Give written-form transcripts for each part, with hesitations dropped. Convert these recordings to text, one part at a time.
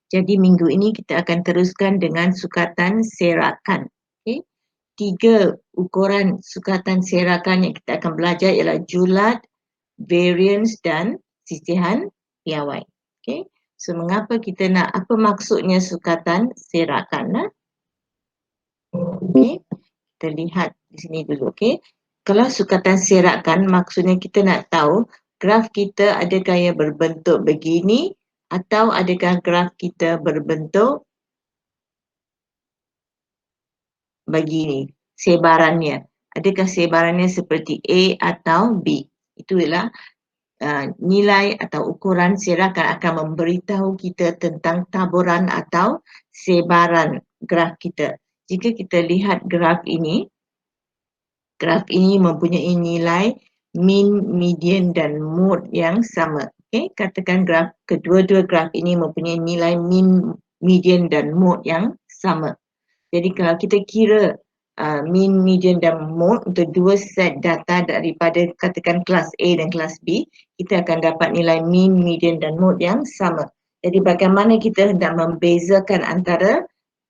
Jadi minggu ini kita akan teruskan dengan sukatan serakan. Okay. 3 ukuran sukatan serakan yang kita akan belajar ialah julat, variance dan sisihan piawai. Okay. So mengapa kita nak, apa maksudnya sukatan serakan? Okay. Kita lihat di sini dulu. Okay. Kalau sukatan serakan maksudnya kita nak tahu graf kita adakah yang berbentuk begini atau adakah graf kita berbentuk begini, sebarannya. Adakah sebarannya seperti A atau B? Itulah nilai atau ukuran serakan akan memberitahu kita tentang taburan atau sebaran graf kita. Jika kita lihat graf ini mempunyai nilai mean, median dan mode yang sama. Okay, katakan graf kedua-dua graf ini mempunyai nilai mean, median dan mode yang sama. Jadi kalau kita kira mean, median dan mode untuk dua set data daripada katakan kelas A dan kelas B, kita akan dapat nilai mean, median dan mode yang sama. Jadi bagaimana kita hendak membezakan antara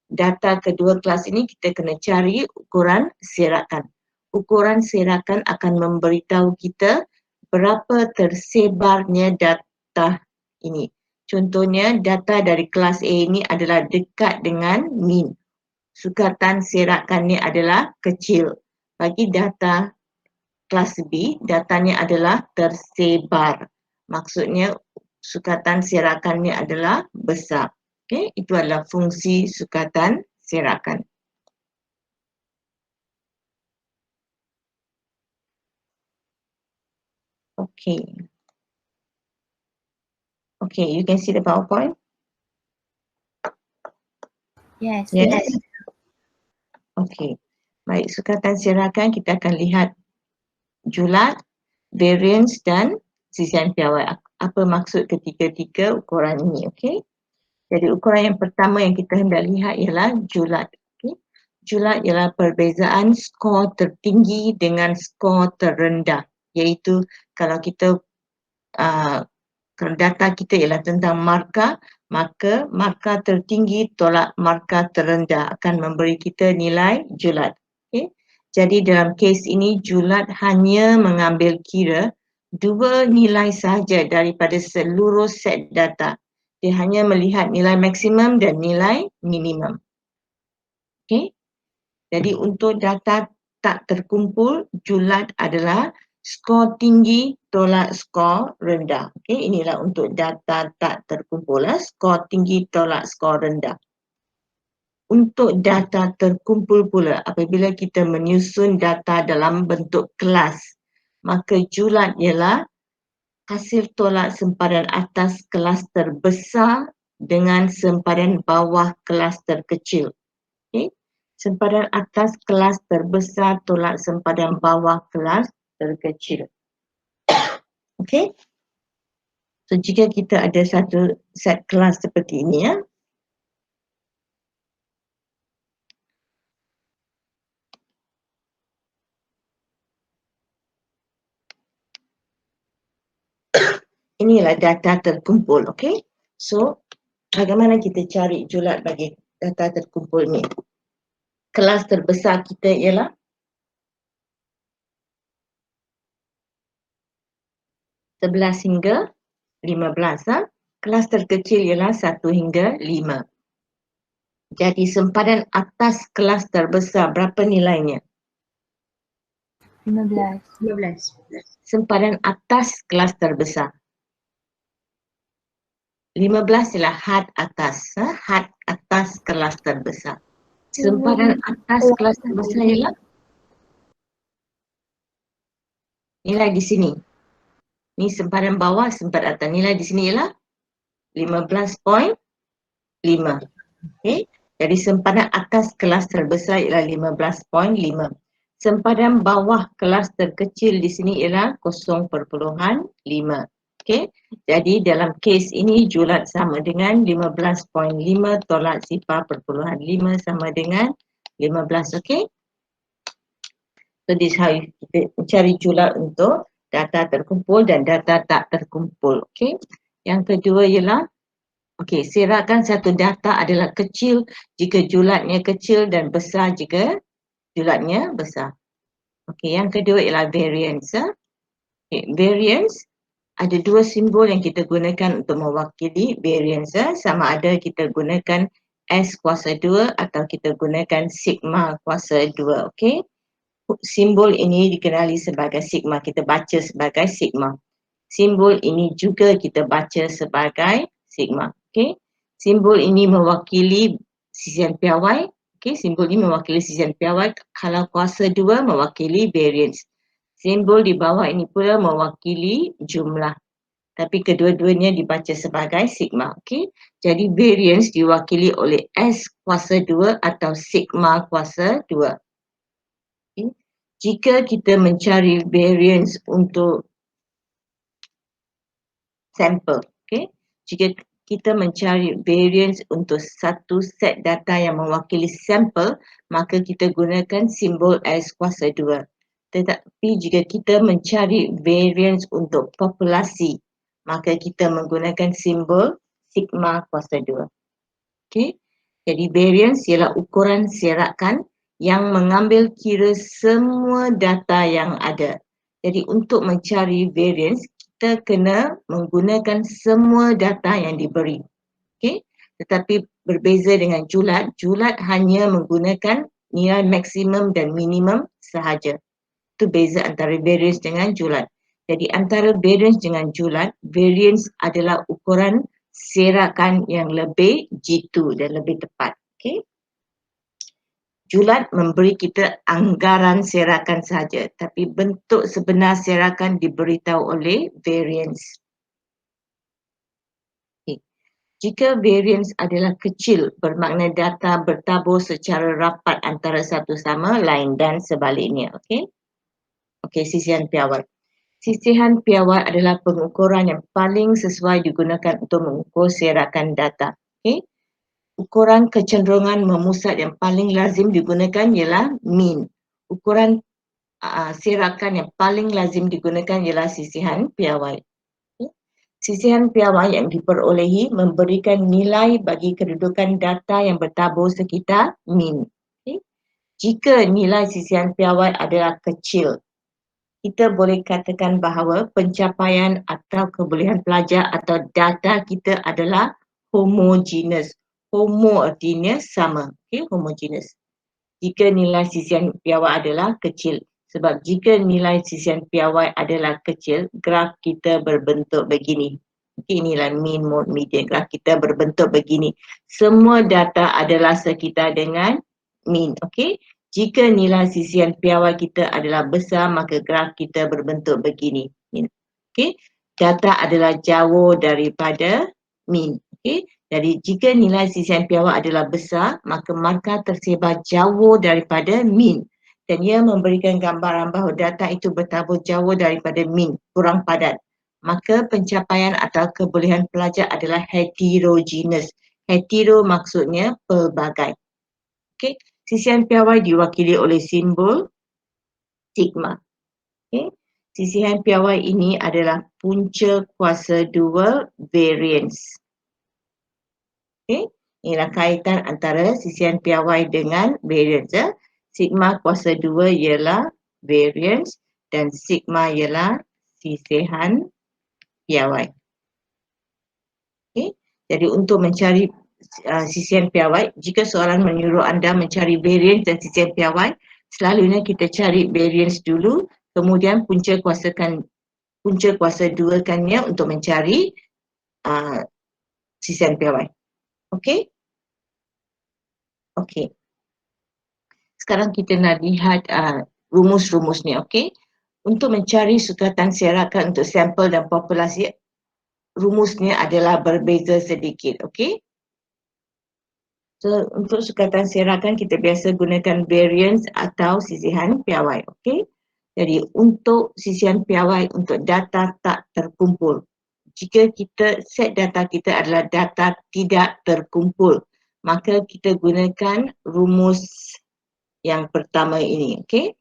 data kedua kelas ini, kita kena cari ukuran serakan. Ukuran serakan akan memberitahu kita berapa tersebarnya data ini. Contohnya data dari kelas A ini adalah dekat dengan mean. Sukatan serakannya adalah kecil. Bagi data kelas B, datanya adalah tersebar. Maksudnya sukatan serakannya adalah besar. Okay, itu adalah fungsi sukatan serakan. Okay. Okay, you can see the PowerPoint? Yes. Yes. Okay. Baik, sukatan serakan kita akan lihat julat, variance dan sisihan piawai. Apa maksud ketiga-tiga ukuran ini, okay? Jadi ukuran yang pertama yang kita hendak lihat ialah julat. Okay? Julat ialah perbezaan skor tertinggi dengan skor terendah. Iaitu kalau kita kalau data kita ialah tentang markah, maka markah tertinggi tolak markah terendah akan memberi kita nilai julat. Okay? Jadi dalam kes ini julat hanya mengambil kira 2 nilai sahaja daripada seluruh set data. Dia hanya melihat nilai maksimum dan nilai minimum. Okay? Jadi untuk data tak terkumpul, julat adalah skor tinggi tolak skor rendah. Okay? Inilah untuk data tak terkumpul. Skor tinggi tolak skor rendah. Untuk data terkumpul pula, apabila kita menyusun data dalam bentuk kelas, maka julat ialah hasil tolak sempadan atas kelas terbesar dengan sempadan bawah kelas terkecil. Okay? Sempadan atas kelas terbesar tolak sempadan bawah kelas terkecil. Okay? So jika kita ada satu set kelas seperti ini ya. Inilah data terkumpul, okay? So bagaimana kita cari julat bagi data terkumpul ni? Kelas terbesar kita ialah (11 hingga 15). Kelas terkecil ialah 1 hingga 5. Jadi sempadan atas kelas terbesar berapa nilainya? 15. Sempadan atas kelas terbesar. 15 ialah had atas. Had atas kelas terbesar. Sempadan atas kelas terbesar ialah nilai di sini. Ni sempadan bawah, sempadan atas. Nilai di sini ialah 15.5. Okay. Jadi sempadan atas kelas terbesar ialah 15.5. Sempadan bawah kelas terkecil di sini ialah 0.5. Okay. Jadi dalam kes ini julat sama dengan 15.5 tolak 0.5 sama dengan 15. Okay. So this how kita mencari julat untuk data terkumpul dan data tak terkumpul. Okay. Yang kedua ialah Okey, serakan satu data adalah kecil jika julatnya kecil dan besar jika julatnya besar. Okey, yang kedua ialah variance. Okay, variance ada dua simbol yang kita gunakan untuk mewakili variance. Sama ada kita gunakan S kuasa 2 atau kita gunakan sigma kuasa 2. Okey, simbol ini dikenali sebagai sigma. Kita baca sebagai sigma. Simbol ini juga kita baca sebagai sigma. Okey, simbol ini mewakili sisian piawai. Okey, simbol ini mewakili sisian piawai. Kalau kuasa 2 mewakili variance. Simbol di bawah ini pula mewakili jumlah. Tapi kedua-duanya dibaca sebagai sigma. Okey, jadi variance diwakili oleh S kuasa 2 atau sigma kuasa 2. Okay. Jika kita mencari variance untuk sampel, okay? Jika kita mencari variance untuk satu set data yang mewakili sampel, maka kita gunakan simbol S kuasa 2. Tetapi jika kita mencari variance untuk populasi, maka kita menggunakan simbol sigma kuasa 2. Okay? Jadi variance ialah ukuran serakan yang mengambil kira semua data yang ada. Jadi untuk mencari variance, kita kena menggunakan semua data yang diberi. Okay? Tetapi berbeza dengan julat, julat hanya menggunakan nilai maksimum dan minimum sahaja. Itu beza antara variance dengan julat. Jadi antara variance dengan julat, variance adalah ukuran serakan yang lebih jitu dan lebih tepat. Okay? Julat memberi kita anggaran serakan sahaja, tapi bentuk sebenar serakan diberitahu oleh variance. Okay. Jika variance adalah kecil, bermakna data bertabur secara rapat antara satu sama lain dan sebaliknya. Okey. Okey, sisihan piawai. Sisihan piawai adalah pengukuran yang paling sesuai digunakan untuk mengukur serakan data. Okay? Ukuran kecenderungan memusat yang paling lazim digunakan ialah mean. Ukuran serakan yang paling lazim digunakan ialah sisihan piawai. Okay? Sisihan piawai yang diperolehi memberikan nilai bagi kedudukan data yang bertabur sekitar mean. Okay? Jika nilai sisihan piawai adalah kecil, kita boleh katakan bahawa pencapaian atau kebolehan pelajar atau data kita adalah homogeneous. Homo artinya sama, okay? Homogeneous. Jika nilai sisian piawai adalah kecil. Sebab jika nilai sisian piawai adalah kecil, graf kita berbentuk begini. Okay, inilah mean, mode, median. Graf kita berbentuk begini. Semua data adalah sekitar dengan mean. Okay? Jika nilai sisian piawai kita adalah besar, maka graf kita berbentuk begini. Okay? Data adalah jauh daripada mean. Okay? Jadi jika nilai sisian piawai adalah besar, maka markah tersebar jauh daripada mean. Dan ia memberikan gambaran bahawa data itu bertabur jauh daripada mean, kurang padat. Maka pencapaian atau kebolehan pelajar adalah heterogeneous. Hetero maksudnya pelbagai. Okay? Sisihan piawai diwakili oleh simbol sigma. Okay? Sisihan piawai ini adalah punca kuasa 2 variance. Okay? Inilah kaitan antara sisihan piawai dengan variance. Sigma kuasa 2 ialah variance dan sigma ialah sisihan piawai. Okay? Jadi untuk mencari sisihan piawai, jika soalan menyuruh anda mencari variance dan sisihan piawai, selalunya kita cari variance dulu, kemudian punca kuasa 2-kannya untuk mencari sisihan piawai. Okey? Okey. Sekarang kita nak lihat rumus-rumus ni, okey? Untuk mencari sukatan serakan untuk sampel dan populasi, rumusnya adalah berbeza sedikit, okey? So, untuk sukatan serakan kita biasa gunakan variance atau sisihan piawai, okey? Jadi untuk sisihan piawai untuk data tak terkumpul, jika kita set data kita adalah data tidak terkumpul, maka kita gunakan rumus yang pertama ini, okey?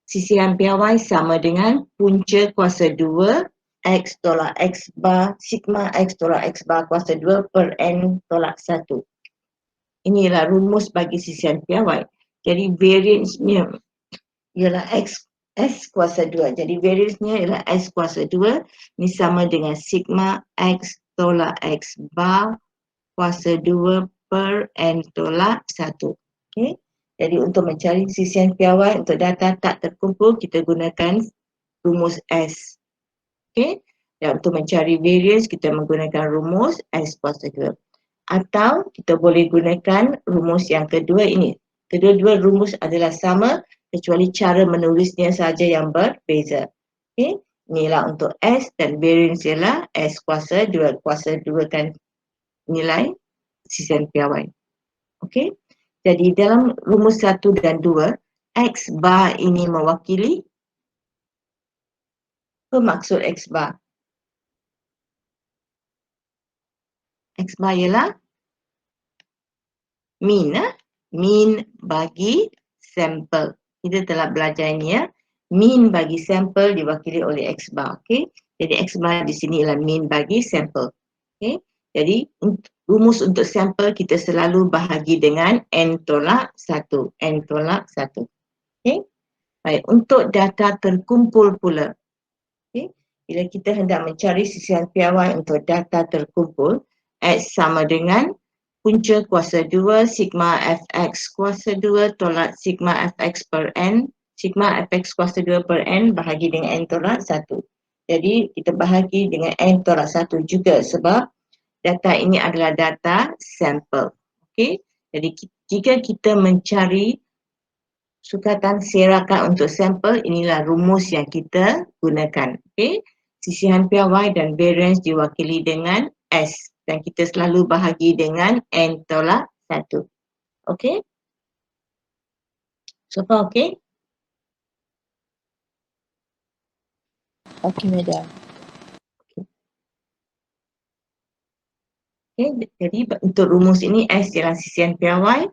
Sisihan piawai sama dengan punca kuasa 2 X tolak X bar, sigma X tolak X bar kuasa 2 per N tolak 1. Inilah rumus bagi sisian piawai. Jadi variance-nya ialah S kuasa 2. Jadi variance-nya ialah S kuasa 2. Ini sama dengan sigma X tolak X bar kuasa 2 per N tolak 1. Okay. Jadi untuk mencari sisian piawai untuk data tak terkumpul, kita gunakan rumus S. Okay. Dan untuk mencari variance, kita menggunakan rumus S kuasa 2. Atau kita boleh gunakan rumus yang kedua ini. Kedua-dua rumus adalah sama kecuali cara menulisnya saja yang berbeza. Okay. Inilah untuk S dan variance ialah S kuasa 2. Kuasa 2 kan nilai sisian piawai. Okey. Jadi dalam rumus 1 dan 2, X bar ini mewakili apa maksud X bar? X bar ialah mean, mean bagi sampel. Kita telah belajar ini ya. Mean bagi sampel diwakili oleh X bar. Okey. Jadi X bar di sini ialah mean bagi sampel. Okey. Jadi rumus untuk sampel kita selalu bahagi dengan N tolak 1. N tolak 1. Okey. Baik, untuk data terkumpul pula. Okey. Bila kita hendak mencari sisian piawai untuk data terkumpul, X sama dengan punca kuasa 2 sigma fx kuasa 2 tolak sigma fx per n, sigma fx kuasa 2 per n bahagi dengan n tolak 1. Jadi kita bahagi dengan n tolak 1 juga sebab data ini adalah data sampel. Okey. Jadi jika kita mencari sukatan serakan untuk sampel, inilah rumus yang kita gunakan. Okey. Sisihan piawai dan variance diwakili dengan S dan kita selalu bahagi dengan N tolak 1. Okey. So far okey? Okey, Madam. Okay. Jadi untuk rumus ini S ialah sisian piawai,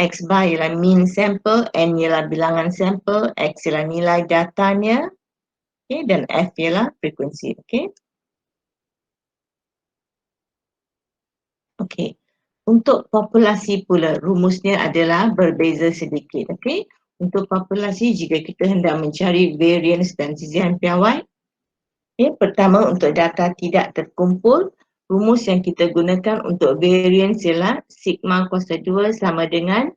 X bar ialah mean sampel, N ialah bilangan sampel, X ialah nilai datanya, okay, dan F ialah frekuensi. Okay. Okey. Untuk populasi pula rumusnya adalah berbeza sedikit. Okey. Untuk populasi jika kita hendak mencari variance dan sisihan piawai, okay, pertama untuk data tidak terkumpul, rumus yang kita gunakan untuk variance ialah sigma kuasa 2 sama dengan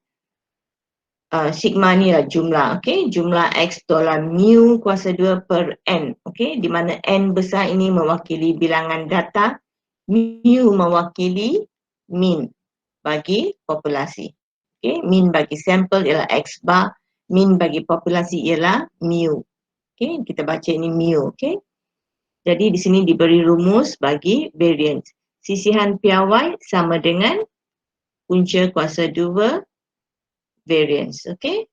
sigma ni lah jumlah, okey, jumlah X tolak mu kuasa 2 per N, okey, di mana N besar ini mewakili bilangan data, mu mewakili mean bagi populasi. Okay, mean bagi sampel ialah X bar, mean bagi populasi ialah mu. Okay, kita baca ini mu. Okay. Jadi di sini diberi rumus bagi variance. Sisihan piawai sama dengan punca kuasa 2 variance. Okay.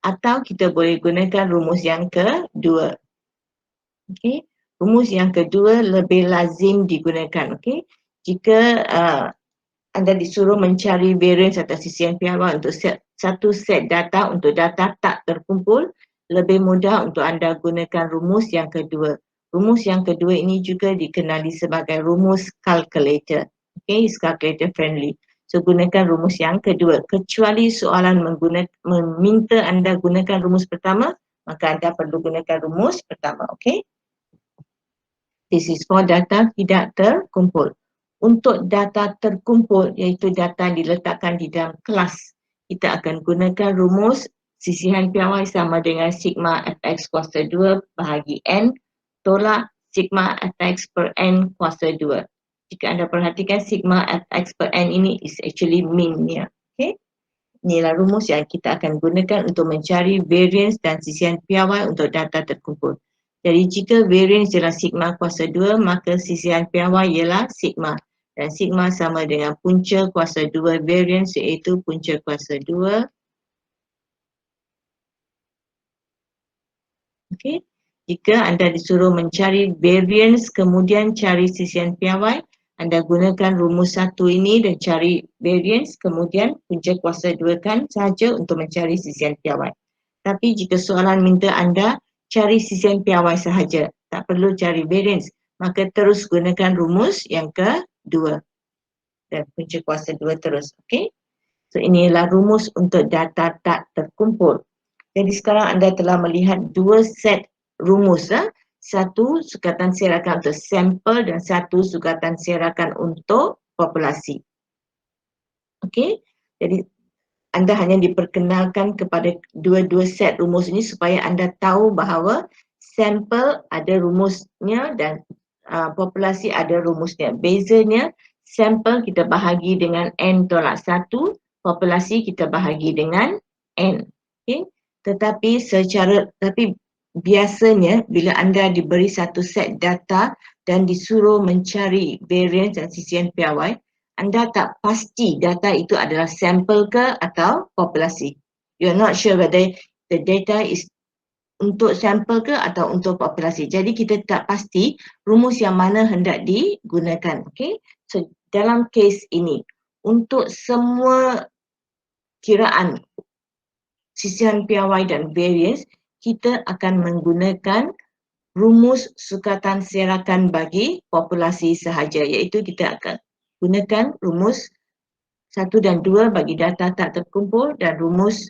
Atau kita boleh gunakan rumus yang kedua. Okay. Rumus yang kedua lebih lazim digunakan. Okay. Jika anda disuruh mencari variance atau sisihan piawai untuk satu set data untuk data tak terkumpul, lebih mudah untuk anda gunakan rumus yang kedua. Rumus yang kedua ini juga dikenali sebagai rumus calculator. Okay, it's calculator friendly. So gunakan rumus yang kedua. Kecuali soalan meminta anda gunakan rumus pertama, maka anda perlu gunakan rumus pertama. Okay. This is for data tidak terkumpul. Untuk data terkumpul, iaitu data diletakkan di dalam kelas, kita akan gunakan rumus sisihan piawai sama dengan sigma fx kuasa 2 bahagi n tolak sigma fx per n kuasa 2. Jika anda perhatikan sigma fx per n ini is actually mean-nya. Okay? Inilah rumus yang kita akan gunakan untuk mencari variance dan sisihan piawai untuk data terkumpul. Jadi jika variance ialah sigma kuasa 2, maka sisihan piawai ialah sigma. Dan sigma sama dengan punca kuasa 2 variance iaitu punca kuasa 2. Okey. Jika anda disuruh mencari variance kemudian cari sisihan piawai, anda gunakan rumus 1 ini dan cari variance kemudian punca kuasa 2 kan sahaja untuk mencari sisihan piawai. Tapi jika soalan minta anda cari sisihan piawai sahaja, tak perlu cari variance, maka terus gunakan rumus yang kedua. Dan punca kuasa 2 terus. Okey. So inilah rumus untuk data tak terkumpul. Jadi sekarang anda telah melihat dua set rumus. Satu sukatan serakan untuk sampel dan satu sukatan serakan untuk populasi. Okey. Jadi anda hanya diperkenalkan kepada dua-dua set rumus ini supaya anda tahu bahawa sampel ada rumusnya dan populasi ada rumusnya. Bezanya, sampel kita bahagi dengan N tolak 1, populasi kita bahagi dengan N. Okay? Tetapi biasanya bila anda diberi satu set data dan disuruh mencari variance dan sisian piawai, anda tak pasti data itu adalah sampel ke atau populasi. You are not sure whether the data is untuk sampel ke atau untuk populasi. Jadi kita tak pasti rumus yang mana hendak digunakan. Okay? So dalam kes ini, untuk semua kiraan sisian piawai dan variance, kita akan menggunakan rumus sukatan serakan bagi populasi sahaja, iaitu kita akan gunakan rumus 1 dan 2 bagi data tak terkumpul dan rumus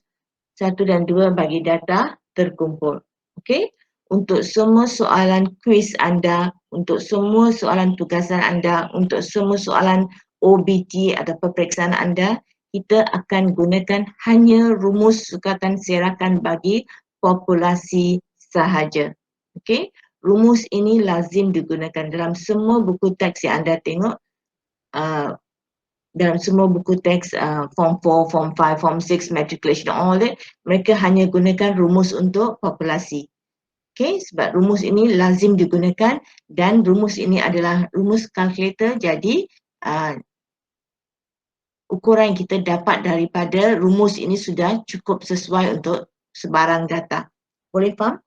1 dan 2 bagi data terkumpul. Okey? Untuk semua soalan kuis anda, untuk semua soalan tugasan anda, untuk semua soalan OBT atau peperiksaan anda, kita akan gunakan hanya rumus sukatan serakan bagi populasi sahaja. Okey? Rumus ini lazim digunakan dalam semua buku teks yang anda tengok. Dalam semua buku teks Form 4, Form 5, Form 6, Matriculation, all that, mereka hanya gunakan rumus untuk populasi. Okay, sebab rumus ini lazim digunakan dan rumus ini adalah rumus kalkulator, jadi ukuran yang kita dapat daripada rumus ini sudah cukup sesuai untuk sebarang data. Boleh faham?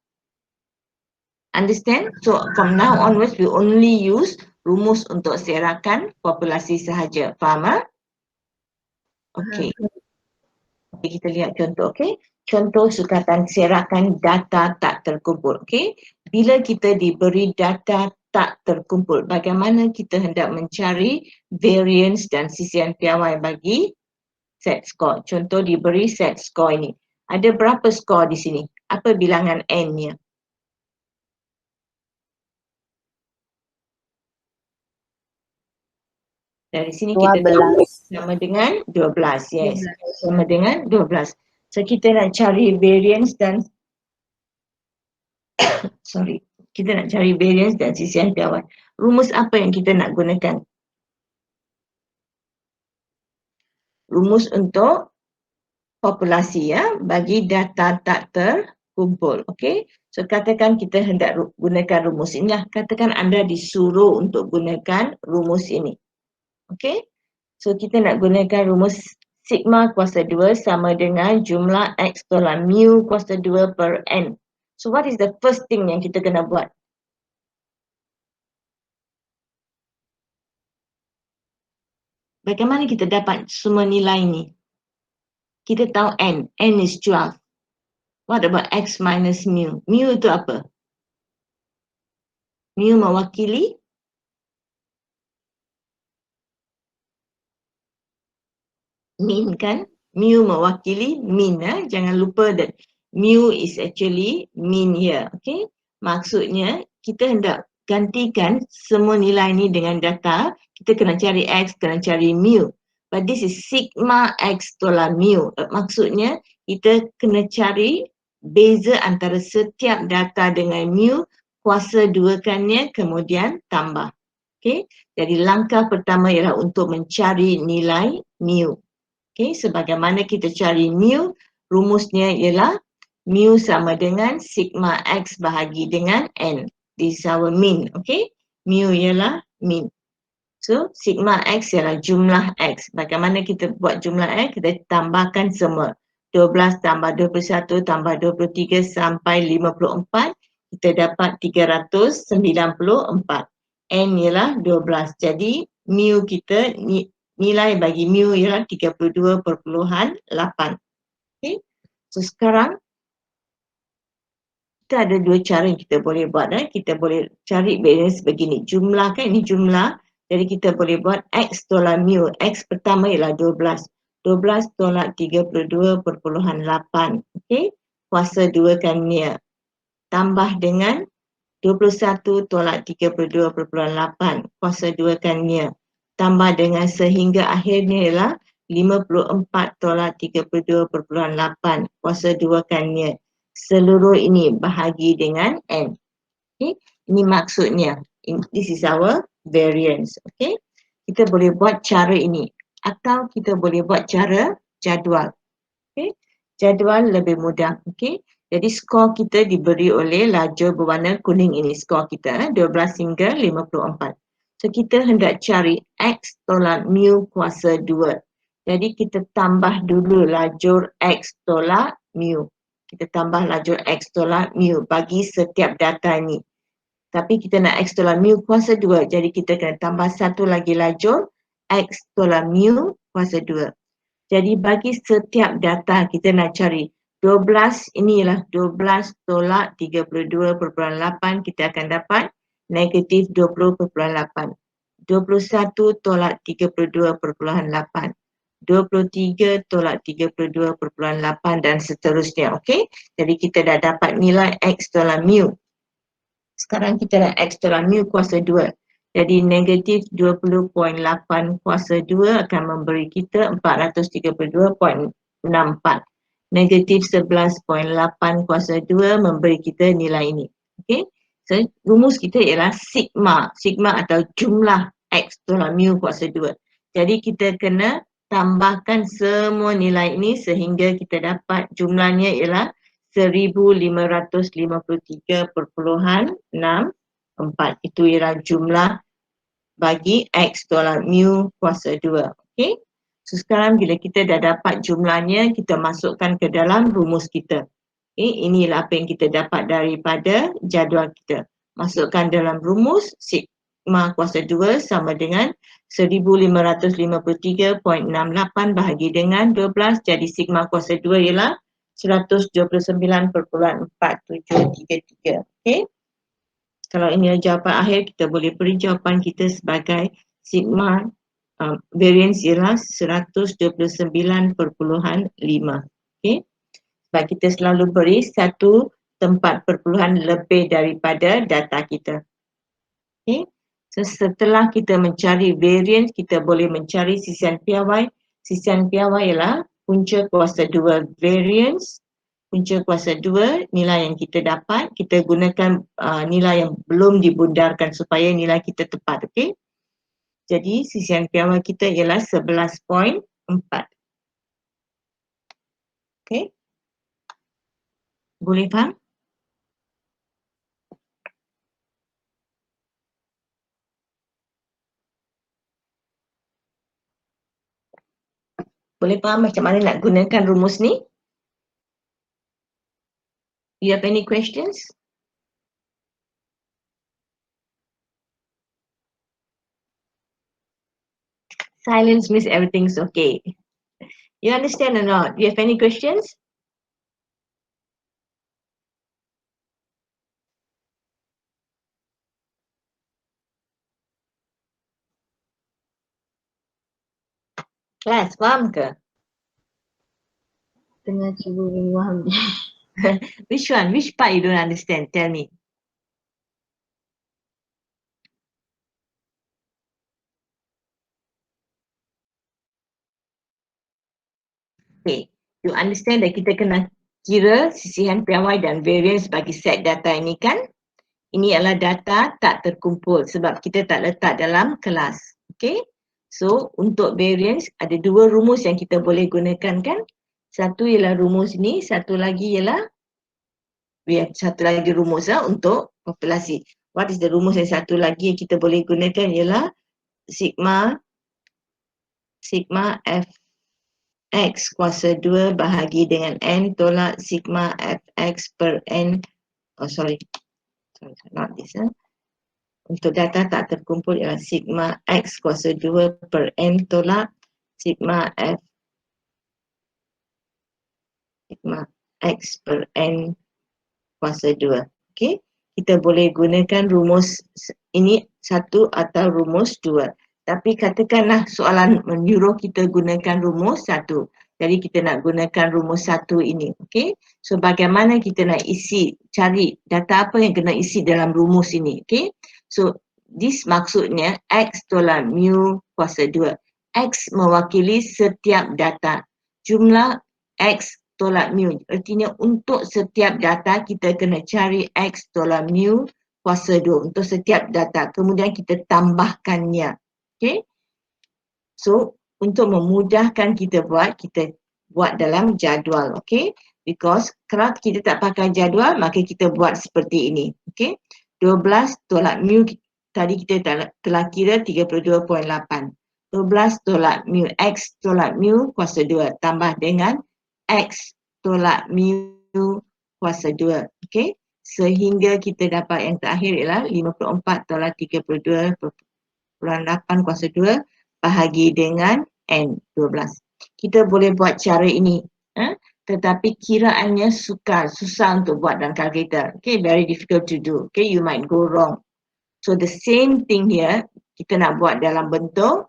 Understand? So from now onwards we only use rumus untuk serakan populasi sahaja. Faham? Okey. Kita lihat contoh, okey. Contoh sukatan serakan data tak terkumpul, okey. Bila kita diberi data tak terkumpul, bagaimana kita hendak mencari variance dan sisian piawai bagi set score. Contoh diberi set score ini. Ada berapa skor di sini? Apa bilangan N-nya? Dari sini kita tahu sama dengan 12. Yes, sama dengan 12. So kita nak cari variance dan kita nak cari variance dan sisian piawai. Rumus apa yang kita nak gunakan? Rumus untuk populasi, ya, bagi data tak terkumpul. Okey. So katakan kita hendak gunakan rumus ini lah. Katakan anda disuruh untuk gunakan rumus ini. Okey. So kita nak gunakan rumus sigma kuasa 2 sama dengan jumlah X tolak mu kuasa 2 per N. So what is the first thing yang kita kena buat? Bagaimana kita dapat semua nilai ni? Kita tahu N. N is 12. What about X minus mu? Mu itu apa? Mu mewakili mean, kan? Mu mewakili mean. Jangan lupa that mu is actually mean here. Okay? Maksudnya kita hendak gantikan semua nilai ni dengan data. Kita kena cari X, kena cari mu. But this is sigma X tolak mu. Maksudnya kita kena cari beza antara setiap data dengan mu, kuasa duakannya kemudian tambah. Okay? Jadi langkah pertama ialah untuk mencari nilai mu. Okay, sebagaimana kita cari mu, rumusnya ialah mu sama dengan sigma X bahagi dengan N. This is our mean, okay? Mu ialah mean. So, sigma X ialah jumlah X. Bagaimana kita buat jumlah X? Kita tambahkan semua. 12 tambah 21 tambah 23 sampai 54, kita dapat 394. N ialah 12. Jadi, mu kita nilai bagi mu ialah 32.8. Okay. So sekarang kita ada dua cara yang kita boleh buat. Kita boleh cari variance begini. Jumlah kan, ini jumlah. Jadi kita boleh buat X tolak mu. X pertama ialah 12. 12 tolak 32.8. Okey. Kuasa 2 kan near. Tambah dengan 21 tolak 32.8. Kuasa 2 kan near. Tambah dengan sehingga akhirnya ialah 54 tolak 32.8. Kuasa 2 kan near. Seluruh ini bahagi dengan N. Okay. Ini maksudnya. This is our variance. Okay. Kita boleh buat cara ini. Atau kita boleh buat cara jadual. Okay. Jadual lebih mudah. Okay. Jadi skor kita diberi oleh lajur berwarna kuning ini. Skor kita 12 hingga 54. So kita hendak cari X tolak mu kuasa 2. Jadi kita tambah dulu lajur X tolak mu. Kita tambah lajur X tolak mu bagi setiap data ini. Tapi kita nak X tolak mu kuasa 2. Jadi kita kena tambah satu lagi lajur X tolak mu kuasa 2. Jadi bagi setiap data kita nak cari 12, inilah 12 tolak 32.8, kita akan dapat negatif 20.8. 21 tolak 32.8. 23 tolak 32.8 dan seterusnya. Okey. Jadi kita dah dapat nilai X tolak mu. Sekarang kita dah X tolak mu kuasa 2. Jadi negatif 20.8 kuasa 2 akan memberi kita 432.64. Negatif 11.8 kuasa 2 memberi kita nilai ini. Okey. So, rumus kita ialah sigma. Sigma atau jumlah X tolak mu kuasa 2. Jadi kita kena tambahkan semua nilai ini sehingga kita dapat jumlahnya ialah 1553.64. Itu ialah jumlah bagi X tolak mu kuasa 2. Okey. So sekarang bila kita dah dapat jumlahnya, kita masukkan ke dalam rumus kita. Okay. Inilah apa yang kita dapat daripada jadual kita. Masukkan dalam rumus sigma kuasa 2 sama dengan 1553.68 bahagi dengan 12. Jadi sigma kuasa 2 ialah 129.4733. Okey. Kalau ini jawapan akhir, kita boleh beri jawapan kita sebagai sigma variance ialah 129.5. Okey. Sebab kita selalu beri satu tempat perpuluhan lebih daripada data kita. Okey. So, setelah kita mencari variance, kita boleh mencari sisian piawai. Sisian piawai ialah punca kuasa 2 variance. Punca kuasa 2 nilai yang kita dapat, kita gunakan nilai yang belum dibundarkan supaya nilai kita tepat. Okey. Jadi sisian piawai kita ialah 11.4. Okey. Boleh faham? Boleh faham macam mana nak gunakan rumus ni? You have any questions? Silence means everything's okay. You understand or not? You have any questions? Kelas, faham ke? Tengah cuba memahami. Which one? Which part you don't understand? Tell me. Okay. You understand that kita kena kira sisihan piawai dan variance bagi set data ini kan? Ini adalah data tak terkumpul sebab kita tak letak dalam kelas. Okay. So, untuk variance ada dua rumus yang kita boleh gunakan kan? Satu ialah rumus ni, satu lagi ialah satu lagi rumus untuk populasi. What is the rumus yang satu lagi yang kita boleh gunakan ialah sigma fx kuasa 2 bahagi dengan n tolak sigma fx per n. Oh sorry, not this. Untuk data tak terkumpul ialah sigma x kuasa 2 per n tolak sigma x per n kuasa 2. Okey, kita boleh gunakan rumus ini 1 atau rumus 2. Tapi katakanlah soalan menyuruh kita gunakan rumus 1. Jadi kita nak gunakan rumus 1 ini. Okey, so bagaimana kita nak isi, cari data apa yang kena isi dalam rumus ini. Okey, so this maksudnya X tolak mu kuasa 2. X mewakili setiap data. Jumlah X tolak mu. Artinya untuk setiap data kita kena cari X tolak mu kuasa 2 untuk setiap data. Kemudian kita tambahkannya. Okay. So untuk memudahkan kita buat dalam jadual. Okay. Because kalau kita tak pakai jadual maka kita buat seperti ini. Okay. 12 tolak mu tadi kita telah kira 32.8. 12 tolak mu X tolak mu kuasa 2 tambah dengan X tolak mu kuasa 2. Okey. Sehingga kita dapat yang terakhir ialah 54 tolak 32.8 kuasa 2 bahagi dengan N 12. Kita boleh buat cara ini. Tetapi kiraannya susah untuk buat dalam kalkulator. Okay, very difficult to do. Okay, you might go wrong. So the same thing here, kita nak buat dalam bentuk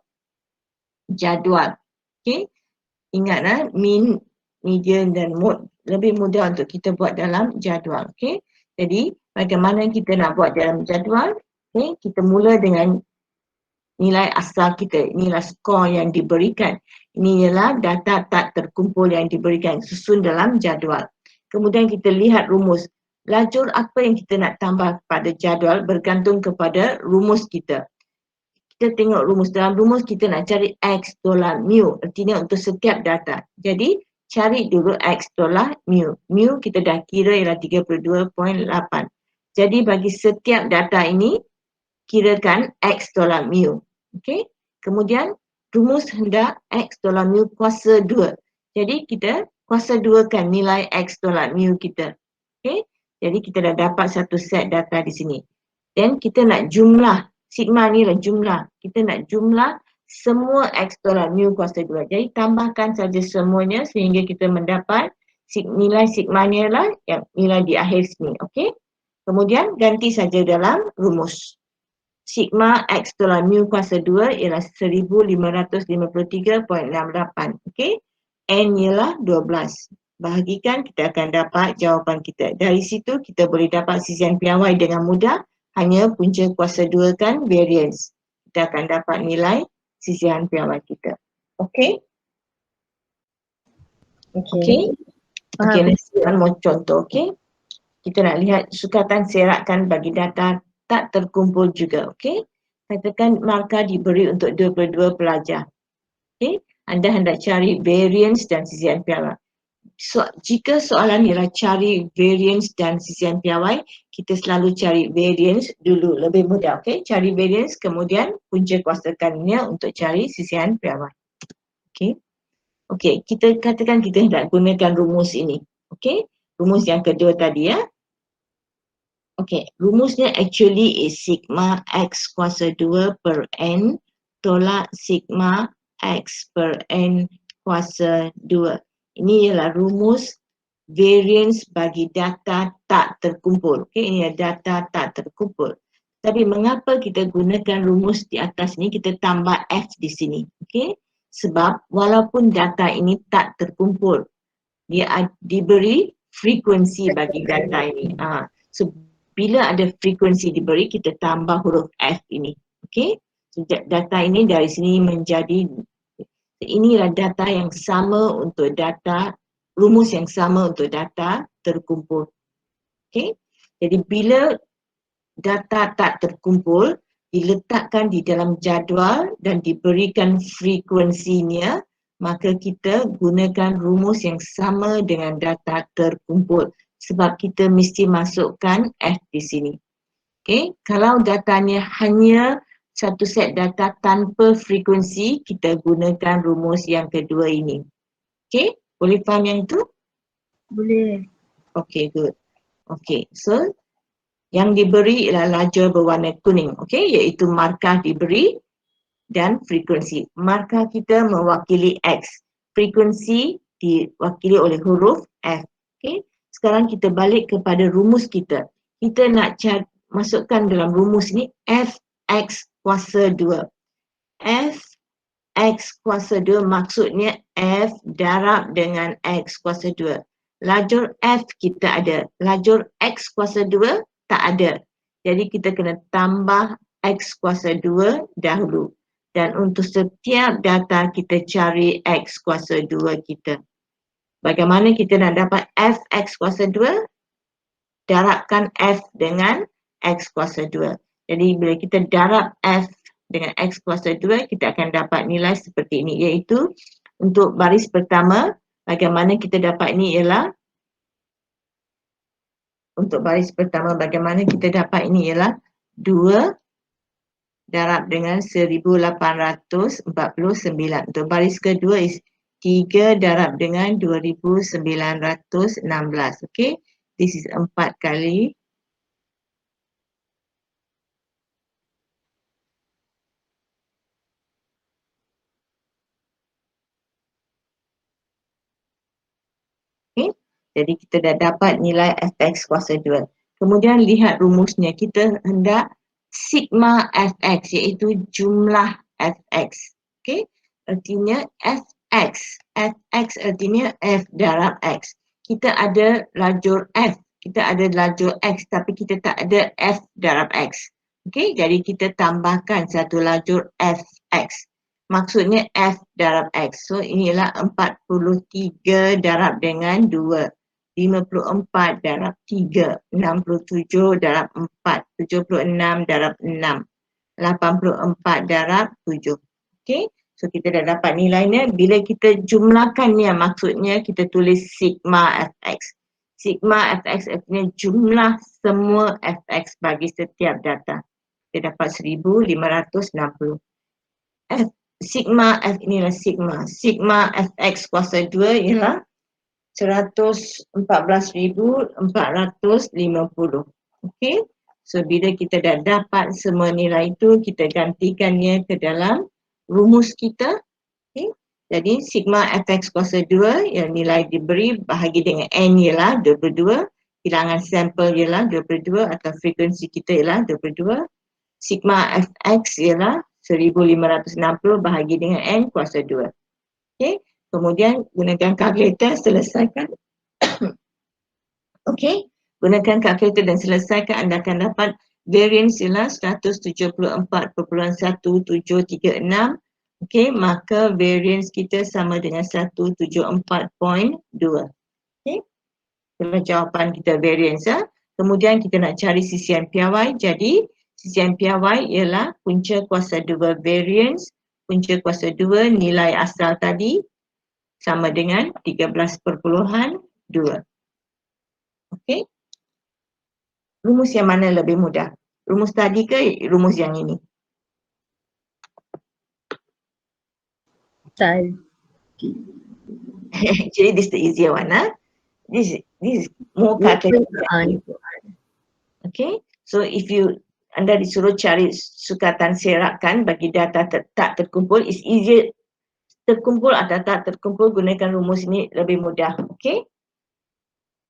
jadual. Okay, ingatlah mean, median dan mode lebih mudah untuk kita buat dalam jadual. Okay, jadi bagaimana kita nak buat dalam jadual? Okay, kita mula dengan nilai asal kita, inilah skor yang diberikan. Ini ialah data tak terkumpul yang diberikan, susun dalam jadual. Kemudian kita lihat rumus. Lajur apa yang kita nak tambah pada jadual bergantung kepada rumus kita. Kita tengok rumus. Dalam rumus kita nak cari X tolak mu. Artinya untuk setiap data. Jadi cari dulu X tolak mu. Mu kita dah kira ialah 32.8. Jadi bagi setiap data ini, kirakan X tolak mu. Okey. Kemudian rumus hendak X tolak mu kuasa 2. Jadi kita kuasa 2 kan nilai X tolak mu kita. Okey. Jadi kita dah dapat satu set data di sini. Dan kita nak jumlah. Sigma ni lah jumlah. Kita nak jumlah semua X tolak mu kuasa 2. Jadi tambahkan saja semuanya sehingga kita mendapat nilai sigma ni lah yang nilai di akhir sini. Okey. Kemudian ganti saja dalam rumus. Sigma X tolak mu kuasa 2 ialah 1553.68. Okey. N ialah 12. Bahagikan, kita akan dapat jawapan kita. Dari situ kita boleh dapat sisian piawai dengan mudah. Hanya punca kuasa 2 kan variance. Kita akan dapat nilai sisian piawai kita. Okey. Okey. Okey, nak mau contoh. Okey. Kita nak lihat sukatan serakan bagi data tak terkumpul juga. Okey. Katakan markah diberi untuk 22 pelajar. Okey. Anda hendak cari variance dan sisian piawai. So, jika soalan ialah cari variance dan sisian piawai, kita selalu cari variance dulu, lebih mudah. Okey, cari variance kemudian punca kuasakannya untuk cari sisian piawai. Okey. Okey, kita katakan kita hendak gunakan rumus ini. Okey, rumus yang kedua tadi ya. Okey, rumusnya actually is sigma X kuasa 2 per N tolak sigma X per N kuasa 2. Ini ialah rumus variance bagi data tak terkumpul. Okey, ini adalah data tak terkumpul. Tapi mengapa kita gunakan rumus di atas ni, kita tambah F di sini. Okey, sebab walaupun data ini tak terkumpul, dia diberi frekuensi bagi data ini. So, bila ada frekuensi diberi, kita tambah huruf F ini. Okey, so, data ini dari sini menjadi, inilah data yang sama untuk data, rumus yang sama untuk data terkumpul. Okey, jadi bila data tak terkumpul, diletakkan di dalam jadual dan diberikan frekuensinya, maka kita gunakan rumus yang sama dengan data terkumpul. Sebab kita mesti masukkan F di sini. Okey, kalau datanya hanya satu set data tanpa frekuensi, kita gunakan rumus yang kedua ini. Okey, boleh faham yang itu? Boleh. Okey, good. Okey, so yang diberi ialah lajur berwarna kuning, okey, iaitu markah diberi dan frekuensi. Markah kita mewakili X, frekuensi diwakili oleh huruf F. Okey, sekarang kita balik kepada rumus kita. Kita nak masukkan dalam rumus ni Fx kuasa 2. Fx kuasa 2 maksudnya F darab dengan X kuasa 2. Lajur F kita ada, lajur X kuasa 2 tak ada. Jadi kita kena tambah X kuasa 2 dahulu. Dan untuk setiap data kita cari X kuasa 2 kita. Bagaimana kita nak dapat Fx kuasa 2? Darabkan F dengan X kuasa 2. Jadi bila kita darab F dengan X kuasa 2, kita akan dapat nilai seperti ini. Iaitu untuk baris pertama, bagaimana kita dapat ini ialah, untuk baris pertama bagaimana kita dapat ini ialah 2 darab dengan 1849. Untuk baris kedua is 3 darab dengan 2916. Okay, this is 4 kali. Okay, jadi kita dah dapat nilai Fx kuasa 2. Kemudian lihat rumusnya, kita hendak sigma Fx iaitu jumlah Fx. Okay, artinya Fx artinya F darab X. Kita ada lajur F, kita ada lajur X tapi kita tak ada F darab X. Okay, jadi kita tambahkan satu lajur Fx. Maksudnya F darab X. So inilah 43 darab dengan 2. 54 darab 3, 67 darab 4, 76 darab 6, 84 darab 7. Okay, so kita dah dapat nilainya. Bila kita jumlahkannya, maksudnya kita tulis sigma Fx. Sigma Fx artinya jumlah semua Fx bagi setiap data. Kita dapat 1560. Sigma F inilah sigma. Sigma Fx kuasa 2 ialah 114,450. Okey. So bila kita dah dapat semua nilai itu, kita gantikannya ke dalam rumus kita. Okey. Jadi sigma Fx kuasa 2 yang nilai diberi bahagi dengan n ialah 22. Bilangan sampel ialah 22 atau frekuensi kita ialah 22. Sigma Fx ialah 1560 bahagi dengan n kuasa 2. Okey. Kemudian gunakan kalkulator, selesaikan. Okey, gunakan kalkulator dan selesaikan, anda akan dapat variance ialah 174.1736. Okey, maka variance kita sama dengan 174.2. Okey, itulah jawapan kita variance. Kemudian kita nak cari sisian piawai. Jadi sisian piawai ialah punca kuasa 2 variance, punca kuasa 2 nilai asal tadi sama dengan 13.2. Okey. Rumus yang mana lebih mudah? Rumus tadi ke rumus yang ini? Actually this is the easier one, huh? This is more calculated. Okay, so if you anda disuruh cari sukatan serakan bagi data tak terkumpul, is easier. Terkumpul atau tak terkumpul, gunakan rumus ini lebih mudah. Okay,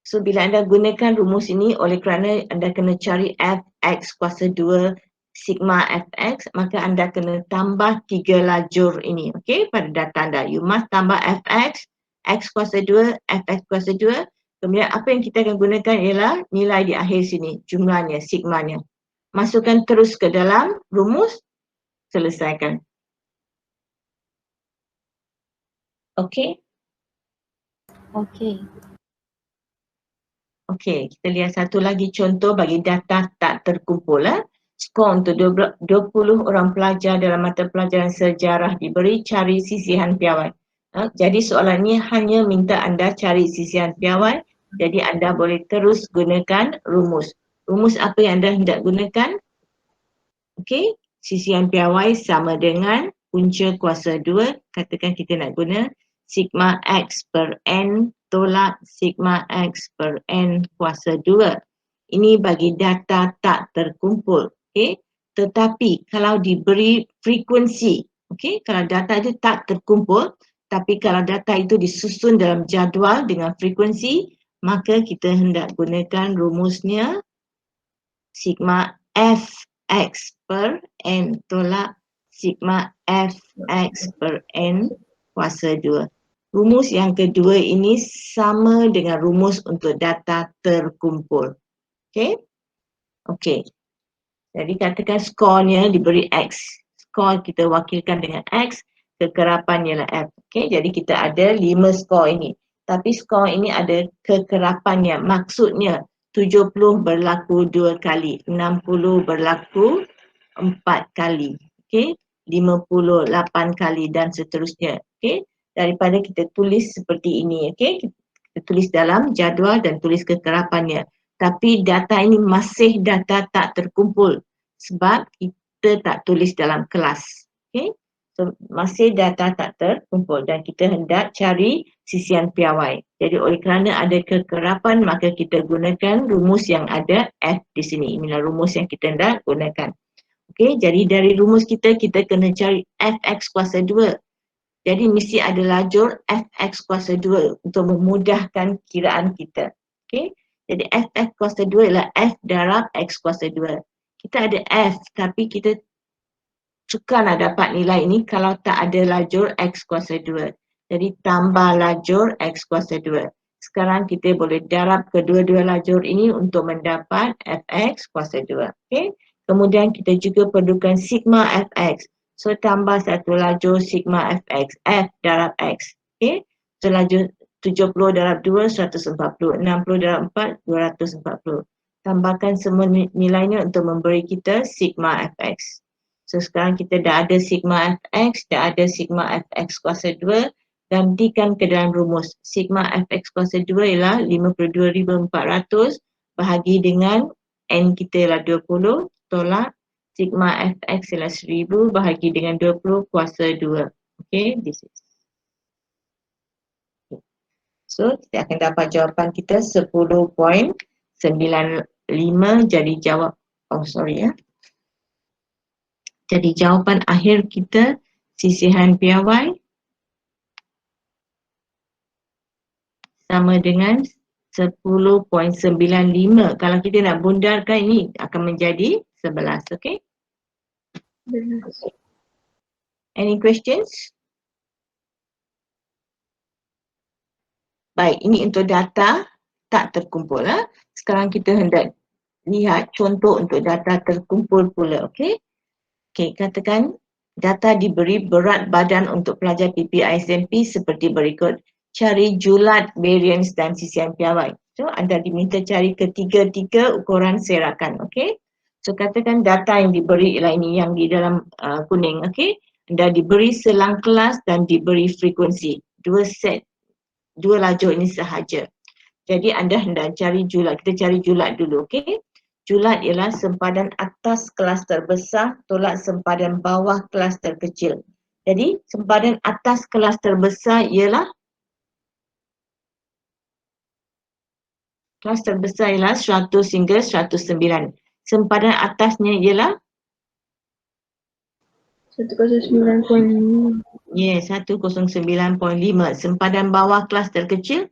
so bila anda gunakan rumus ini, oleh kerana anda kena cari Fx kuasa 2 sigma Fx, maka anda kena tambah 3 lajur ini. Okay, pada data anda, you must tambah Fx, X kuasa 2, Fx kuasa 2. Kemudian apa yang kita akan gunakan ialah nilai di akhir sini, jumlahnya, sigmanya. Masukkan terus ke dalam rumus, selesaikan. Okey? Okey. Okey, kita lihat satu lagi contoh bagi data tak terkumpul. Skor untuk 20 orang pelajar dalam mata pelajaran sejarah diberi, cari sisihan piawai. Jadi soalan ini hanya minta anda cari sisihan piawai. Jadi anda boleh terus gunakan rumus. Rumus apa yang anda hendak gunakan? Okey, sisihan piawai sama dengan punca kuasa 2. Katakan kita nak guna sigma X per N tolak sigma X per N kuasa 2. Ini bagi data tak terkumpul. Okay? Tetapi kalau diberi frekuensi, okay? Kalau data itu tak terkumpul, tapi kalau data itu disusun dalam jadual dengan frekuensi, maka kita hendak gunakan rumusnya sigma fx per n tolak sigma fx per n kuasa 2. Rumus yang kedua ini sama dengan rumus untuk data terkumpul. Okey? Okey. Jadi katakan skornya diberi X. Skor kita wakilkan dengan X, kekerapan ialah F. Okey, jadi kita ada 5 skor ini. Tapi skor ini ada kekerapannya. Maksudnya 70 berlaku 2 kali, 60 berlaku 4 kali. Okey, 58 kali dan seterusnya. Okey, daripada kita tulis seperti ini. Okey, kita tulis dalam jadual dan tulis kekerapannya. Tapi data ini masih data tak terkumpul sebab kita tak tulis dalam kelas. Okay? So, masih data tak terkumpul dan kita hendak cari sisian piawai. Jadi oleh kerana ada kekerapan maka kita gunakan rumus yang ada F di sini. Inilah rumus yang kita hendak gunakan. Okay? Jadi dari rumus kita kena cari Fx kuasa 2. Jadi mesti ada lajur Fx kuasa 2 untuk memudahkan kiraan kita. Okay? Jadi Fx kuasa 2 ialah F darab X kuasa 2. Kita ada F tapi kita sukar nak dapat nilai ini kalau tak ada lajur X kuasa 2. Jadi tambah lajur X kuasa 2. Sekarang kita boleh darab kedua-dua lajur ini untuk mendapat Fx kuasa 2. Okay? Kemudian kita juga perlukan sigma Fx. So tambah satu lajur sigma Fx, F darab X. Okay? So lajur 70 darab 2, 140. 60 darab 4, 240. Tambahkan semua nilainya untuk memberi kita sigma Fx. So sekarang kita dah ada sigma Fx, dah ada sigma Fx kuasa 2. Gantikan ke dalam rumus. Sigma Fx kuasa 2 ialah 52,400 bahagi dengan N kita ialah 20 tolak sigma Fx ialah 1000 bahagi dengan 20 kuasa 2. Okay, this is. So kita akan dapat jawapan kita 10.95 jadi jawab, jadi jawapan akhir kita sisihan piawai sama dengan 10.95. Kalau kita nak bundarkan ini akan menjadi 11, okay? Any questions? Baik, ini untuk data tak terkumpul. Sekarang kita hendak lihat contoh untuk data terkumpul pula, okey? Okey, katakan data diberi berat badan untuk pelajar PPI-SMP seperti berikut. Cari julat, variance dan sisian piawai. So, anda diminta cari ketiga-tiga ukuran serakan, okey? So, katakan data yang diberi ialah ini yang di dalam kuning, okey? Anda diberi selang kelas dan diberi frekuensi. Dua lajur ini sahaja. Jadi anda hendak cari julat. Kita cari julat dulu, okey? Julat ialah sempadan atas kelas terbesar tolak sempadan bawah kelas terkecil. Jadi sempadan atas kelas terbesar ialah 100 hingga 109. Sempadan atasnya ialah 109.5. yes, 109.5. Sempadan bawah kelas terkecil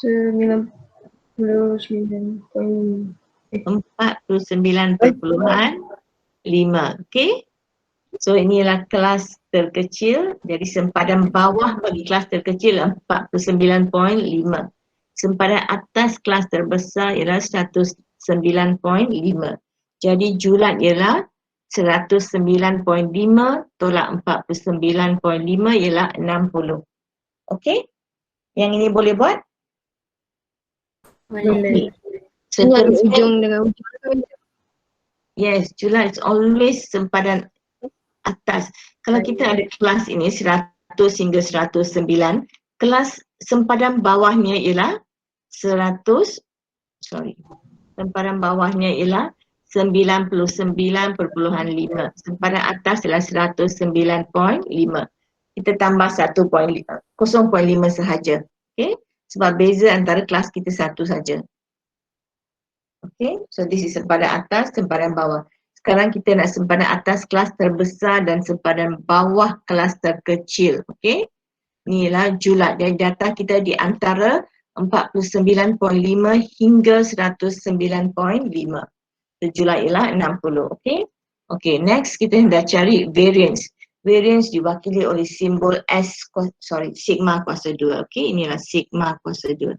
49.5. Okey. So inilah kelas terkecil. Jadi sempadan bawah bagi kelas terkecil 49.5. Sempadan atas kelas terbesar ialah 109.5. Jadi julat ialah 109.5 tolak 49.5 ialah 60. Okey? Yang ini boleh buat? Boleh. Seterusnya, Ujung dengan ujung. yes, julat is always sempadan atas. Kalau kita ada kelas ini 100 hingga 109, kelas sempadan bawahnya ialah sempadan bawahnya ialah 99.5. Sempadan atas ialah 109.5. Kita tambah 0.5 sahaja. Okey? Sebab beza antara kelas kita satu saja. Okay, so this is sempadan atas, sempadan bawah. Sekarang kita nak sempadan atas kelas terbesar dan sempadan bawah kelas terkecil. Okay, inilah julat. Dari data kita di antara 49.5 hingga 109.5. Julat ialah 60. Okey. Okey, next kita hendak cari variance. Variance diwakili oleh simbol sigma kuasa 2. Okey, inilah sigma kuasa 2.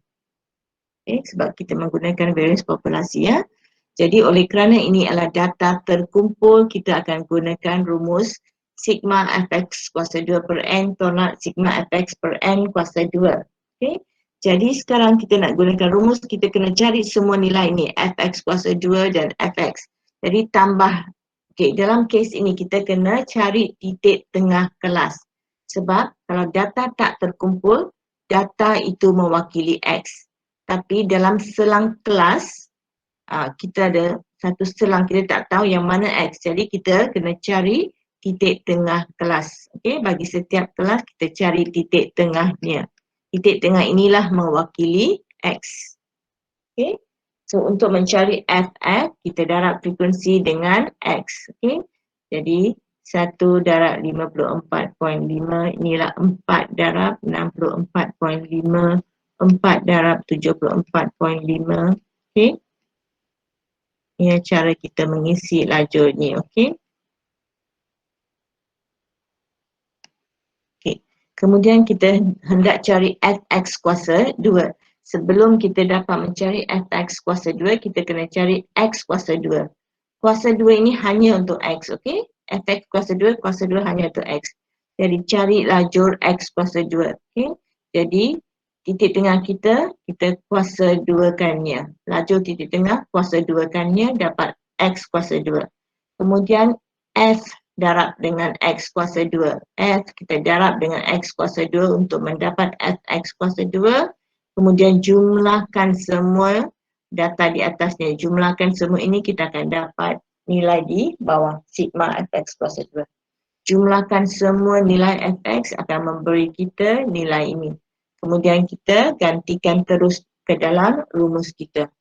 Okey, sebab kita menggunakan variance populasi ya. Jadi oleh kerana ini adalah data terkumpul, kita akan gunakan rumus sigma fx kuasa 2 per n tolak sigma fx per n kuasa 2. Okey. Jadi sekarang kita nak gunakan rumus, kita kena cari semua nilai ni, fx kuasa 2 dan fx. Jadi tambah, okey, dalam kes ini kita kena cari titik tengah kelas. Sebab kalau data tak terkumpul, data itu mewakili x. Tapi dalam selang kelas, kita ada satu selang, kita tak tahu yang mana x. Jadi kita kena cari titik tengah kelas. Okey, bagi setiap kelas kita cari titik tengahnya. Titik tengah inilah mewakili x. Okey. So untuk mencari fx, kita darab frekuensi dengan x. Okey. Jadi 1 darab 54.5 inilah 4 darab 64.5, 4 darab 74.5. Okey. Ini cara kita mengisi lajur ni, okey. Okey. Kemudian kita hendak cari fx kuasa 2. Sebelum kita dapat mencari fx kuasa 2, kita kena cari x kuasa 2. Kuasa 2 ini hanya untuk x, okey. Fx kuasa 2 hanya untuk x. Jadi cari lajur x kuasa 2, okey. Jadi titik tengah kita kuasa 2-kannya. Lajur titik tengah kuasa 2-kannya dapat x kuasa 2. Kemudian f darab dengan x kuasa 2. F kita darab dengan x kuasa 2 untuk mendapat fx kuasa 2. Kemudian jumlahkan semua data di atasnya. Jumlahkan semua ini, kita akan dapat nilai di bawah sigma fx kuasa 2. Jumlahkan semua nilai fx akan memberi kita nilai ini. Kemudian kita gantikan terus ke dalam rumus kita.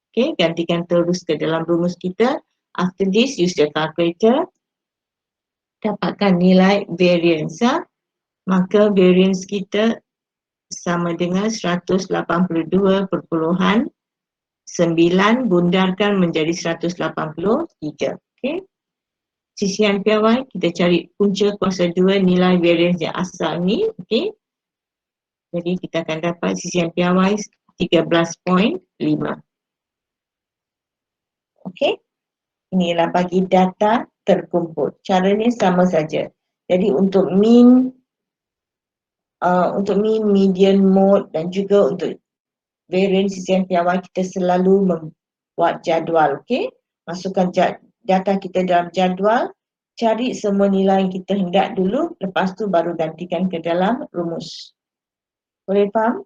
Okay, gantikan terus ke dalam rumus kita. After this, use the calculator. Dapatkan nilai variance. Maka variance kita sama dengan 182.9, bundarkan menjadi 183. Okay. Sisian piawai, kita cari punca kuasa 2 nilai variance yang asal ni. Okay. Jadi kita akan dapat sisian piawai 13.5. Okay. Inilah bagi data terkumpul. Caranya sama saja. Jadi untuk mean, median, mode dan juga untuk variance sisian piawai, kita selalu membuat jadual. Okay. Masukkan data kita dalam jadual, cari semua nilai yang kita hendak dulu, lepas tu baru gantikan ke dalam rumus. Boleh faham?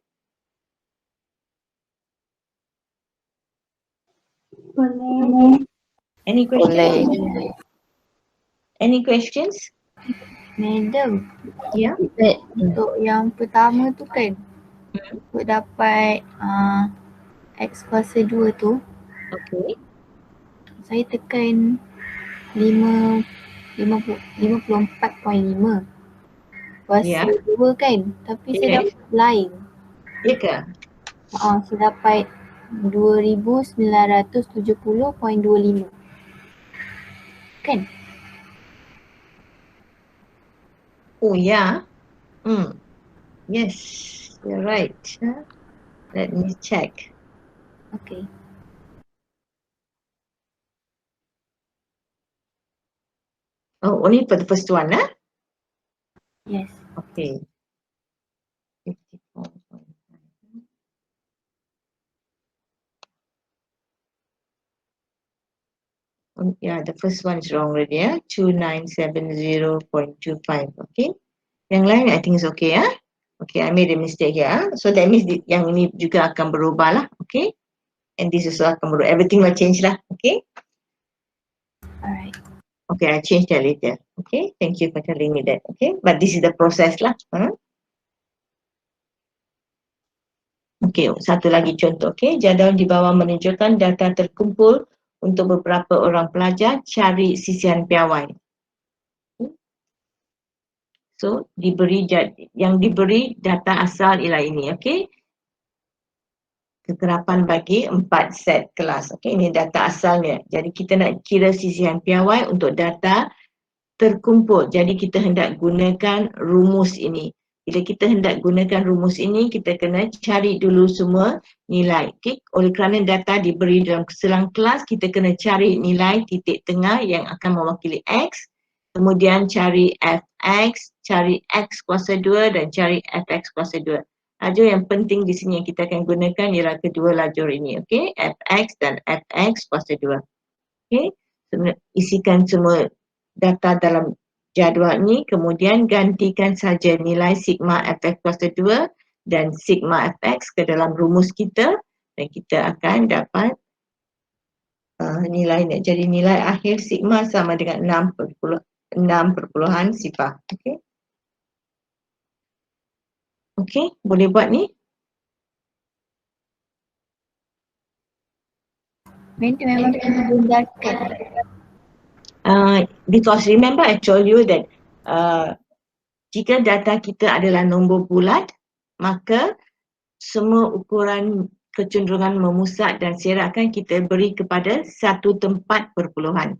Boleh. Any questions? Boleh. Any questions? Madam, Ya. untuk yang pertama tu kan, untuk dapat X kuasa 2 tu, Okay. saya tekan 54.5 kuasa Ya. 2 kan, tapi saya Yes. dapat lain. Ya ke? Saya dapat 2970.25 kan? Oh ya. Yes, you're right. Let me check. Okay. Oh, only for the first one, huh? Yes. Okay. 54.5. Yeah, the first one is wrong already, yeah. 2970.25. Okay. Yang lain I think is okay, yeah. Okay, I made a mistake here. So that means yang ini juga akan berubah lah. Okay. And this also akan berubah. Everything will change lah. Okay. Alright. Okay, I change that later. Okay. Thank you for telling me that. Okay. But this is the process lah. Okay, satu lagi contoh. Okay, jadual di bawah menunjukkan data terkumpul untuk beberapa orang pelajar, cari sisian piawai. So yang diberi data asal ialah ini, okey. Kekerapan bagi 4 set kelas. Okey, ini data asalnya. Jadi kita nak kira sisihan piawai untuk data terkumpul. Jadi kita hendak gunakan rumus ini. Bila kita hendak gunakan rumus ini, kita kena cari dulu semua nilai. Okay? Oleh kerana data diberi dalam selang kelas, kita kena cari nilai titik tengah yang akan mewakili X. Kemudian cari Fx, cari X kuasa 2 dan cari Fx kuasa 2. Lajur yang penting di sini yang kita akan gunakan ialah kedua lajur ini. Okay? Fx dan Fx kuasa 2. Okay? Isikan semua data dalam jadual ni, kemudian gantikan saja nilai sigma fx kuasa 2 dan sigma fx ke dalam rumus kita dan kita akan dapat nilainya. Jadi nilai akhir sigma sama dengan 6 perpuluhan sifar. Okey. Okey, boleh buat ni? Itu memang kena bundarkan. Because remember I told you that jika data kita adalah nombor bulat, maka semua ukuran kecenderungan memusat dan serakan kita beri kepada satu tempat perpuluhan.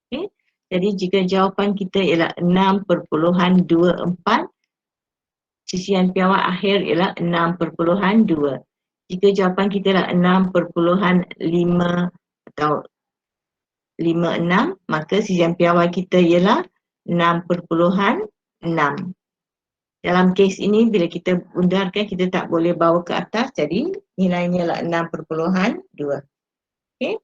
Okay? Jadi jika jawapan kita ialah 6.24, sisihan piawai akhir ialah 6.2. Jika jawapan kita ialah 6.5 atau 56, maka sisihan piawai kita ialah 6.6. Dalam kes ini bila kita bundarkan kita tak boleh bawa ke atas, jadi nilainya ialah 6.2. Okay.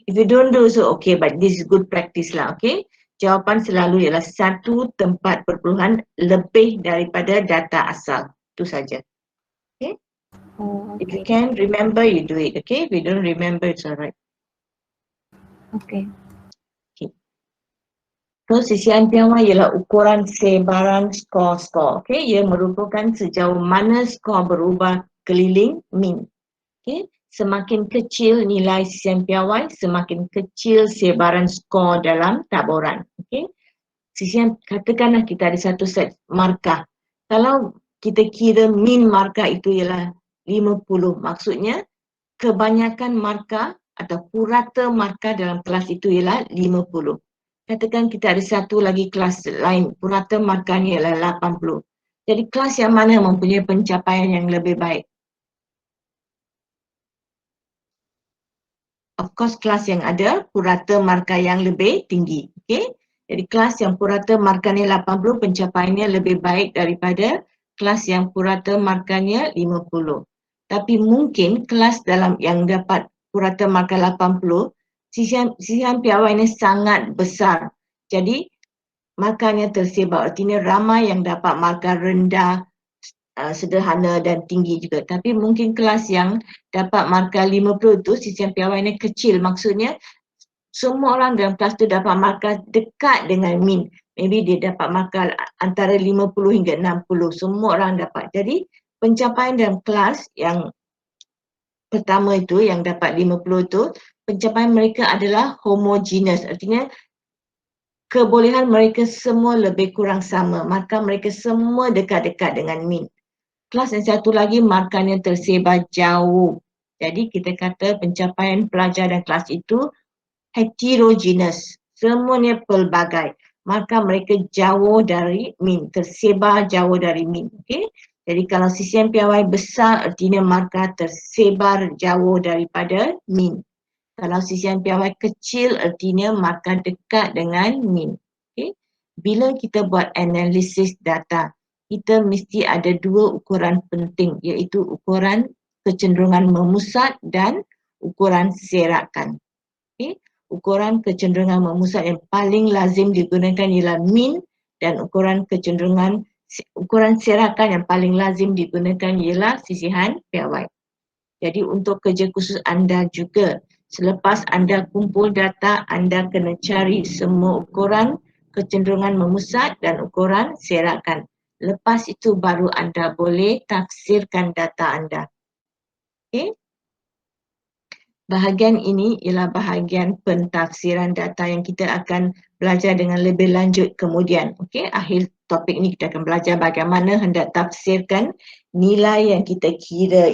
If you don't do so, okay, but this is good practice lah, okay. Jawapan selalu ialah satu tempat perpuluhan lebih daripada data asal. Itu saja. Okay. Oh, If you okay. can remember, you do it, okay. If you don't remember, it's alright. Okay. So, sisihan piawai ialah ukuran sebaran skor-skor. Okay, ia merupakan sejauh mana skor berubah keliling min. Okay, semakin kecil nilai sisihan piawai, semakin kecil sebaran skor dalam taburan. Okay, sisihan, katakanlah kita ada satu set markah. Kalau kita kira min markah itu ialah 50, maksudnya kebanyakan markah atau purata markah dalam kelas itu ialah 50. Katakan kita ada satu lagi kelas lain, purata markahnya ialah 80. Jadi kelas yang mana mempunyai pencapaian yang lebih baik? Of course kelas yang ada purata markah yang lebih tinggi. Okay? Jadi kelas yang purata markahnya 80, pencapaiannya lebih baik daripada kelas yang purata markahnya 50. Tapi mungkin kelas dalam yang dapat purata markah 80, sisihan piawainya sangat besar. Jadi markahnya tersebar, artinya ramai yang dapat markah rendah, sederhana dan tinggi juga. Tapi mungkin kelas yang dapat markah 50 tu sisihan piawainya kecil, maksudnya semua orang dalam kelas tu dapat markah dekat dengan min. Maybe dia dapat markah antara 50 hingga 60, semua orang dapat. Jadi pencapaian dalam kelas yang pertama itu yang dapat 50 itu, pencapaian mereka adalah homogeneous, artinya kebolehan mereka semua lebih kurang sama, markah mereka semua dekat-dekat dengan min. Kelas yang satu lagi markahnya tersebar jauh. Jadi kita kata pencapaian pelajar dan kelas itu heterogeneous, semuanya pelbagai. Markah mereka jauh dari min, tersebar jauh dari min. Okay? Jadi kalau sisihan piawai besar, artinya markah tersebar jauh daripada min. Kalau sisihan piawai kecil, artinya markah dekat dengan min. Okay? Bila kita buat analisis data, kita mesti ada dua ukuran penting, iaitu ukuran kecenderungan memusat dan ukuran serakan. Okay? Ukuran kecenderungan memusat yang paling lazim digunakan ialah min, dan ukuran serakan yang paling lazim digunakan ialah sisihan piawai. Jadi untuk kerja khusus anda juga, selepas anda kumpul data, anda kena cari semua ukuran kecenderungan memusat dan ukuran serakan. Lepas itu baru anda boleh tafsirkan data anda. Okay? Bahagian ini ialah bahagian pentafsiran data yang kita akan belajar dengan lebih lanjut kemudian. Okey, akhir topik ni kita akan belajar bagaimana hendak tafsirkan nilai yang kita kira